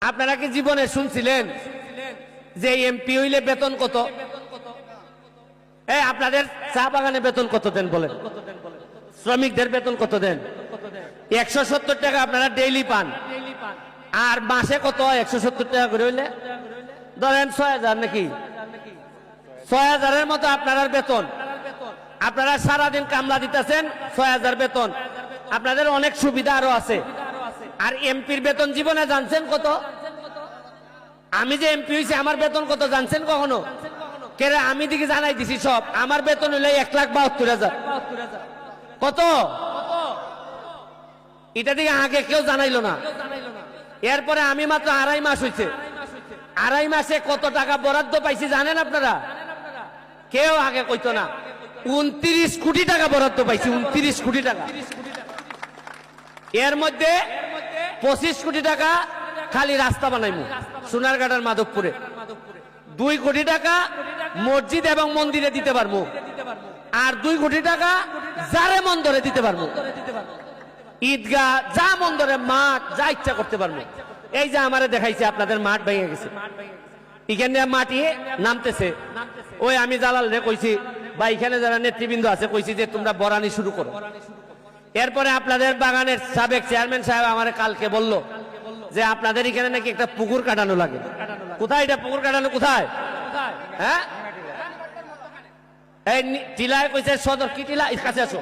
আপনারা কি জীবনে শুনছিলেন যে এমপি হইলে বেতন কত? আপনাদের চা বাগানে বেতন কত দেন বলেন? শ্রমিকদের বেতন কত দেন? 170 টাকা আপনারা ডেইলি পান। আর মাসে কত? 170 টাকা করে হইলে ধরেন 6000 নাকি 6000-এর মতো আপনার বেতন। আপনারা সারাদিন কামলা দিতেছেন, 6000 বেতন। আপনাদের অনেক সুবিধা আরো আছে। আর এমপির বেতন জীবনে জানছেন কত? আমি যে এমপি হয়েছি আমার বেতন কত জানছেন কখনো? কেরে আমি দিকে জানাই দিছি সব। আমার বেতন হইলে 1,72,000। কত? এটা দিকে আগে কেউ জানাইলো না। এরপরে আমি মাত্র 2.5 মাস হয়েছে। 2.5 মাসে কত টাকা বরাদ্দ পাইছি জানেন আপনারা? কেউ আগে কইতো না। 29 কোটি টাকা বরাদ্দ পাইছি। 29 কোটি টাকা। এর মধ্যে 25 কোটি টাকা খালি রাস্তা বানাইমু সোনারঘাট আর মাধবপুরে। 2 কোটি টাকা মসজিদ এবং মন্দিরে দিতে পারবো। আর 2 কোটি টাকা যারে মন্দরে দিতে পারবো। ঈদগাহ, যা মন্দরে, মাঠ, যা ইচ্ছা করতে পারবো। এই যে আমারে দেখাইছে আপনাদের মাঠ ভেঙে গেছে, এখানে মাটি নামতেছে। ওই আমি জালাল রে কইছি, বা এখানে যারা নেতৃবৃন্দ আছে কইছি যে তোমরা বরানি শুরু করো। এরপরে আপনাদের বাগানের সাবেক চেয়ারম্যান সাহেব আমারে কালকে বলল যে আপনাদের এখানে নাকি একটা পুকুর কাটানো লাগে। কোথায় এটা পুকুর কাটানো? কোথায়? হ্যাঁ, এই টিলায় কইছে সদর। কি টিলা? কাছে আছো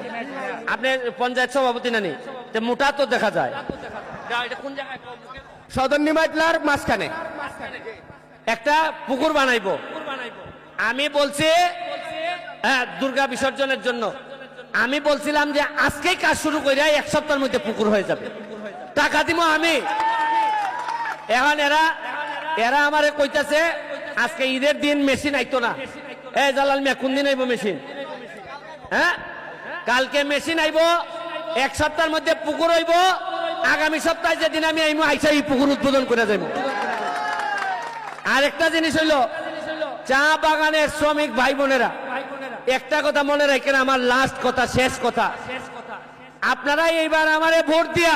আপনি? পঞ্চায়েত সভাপতি নানি, মোটা তো দেখা যায়। কোন জায়গায়? সদর নিমাইতলার মাঝখানে একটা পুকুর বানাইবো। আমি বলছি হ্যাঁ দুর্গা বিসর্জনের জন্য। আমি বলছিলাম যে আজকেই কাজ শুরু করে 1 সপ্তাহের মধ্যে পুকুর হয়ে যাবে, টাকা দিব আমি। এখন এরা আমারে কইতাছে আজকে ঈদের দিন মেশিন আইতো না। এই জালাল মিয়া কোন দিন আইবো মেশিন? হ্যাঁ, কালকে মেশিন আইবো, 1 সপ্তাহের মধ্যে পুকুর হইব। আগামী সপ্তাহে যেদিন আমি আইমু আইসা এই পুকুর উদ্বোধন করে যাইব। আরেকটা জিনিস হইলো, চা বাগানের শ্রমিক ভাই বোনেরা একটা কথা মনে রাখেন, আমার লাস্ট কথা, শেষ কথা। আপনারা এইবার আমারে ভোট দিয়া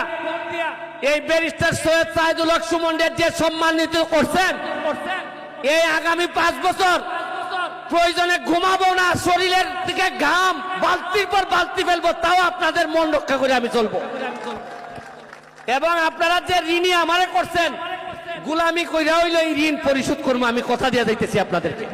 এই ব্যারিস্টার সৈয়দ সাইদুল হক সুমনের যে সম্মানিত করছেন, এই আগামী 5 বছর প্রয়োজনে ঘুমাবো না, শরীরের দিকে ঘাম বালতির পর বালতি ফেলবো, তাও আপনাদের মন রক্ষা করে আমি চলবো। এবং আপনারা যে ঋণী আমারে করছেন, গুলামি কইরা হইলো এই ঋণ পরিশোধ করবো, আমি কথা দিয়ে যাইতেছি আপনাদেরকে।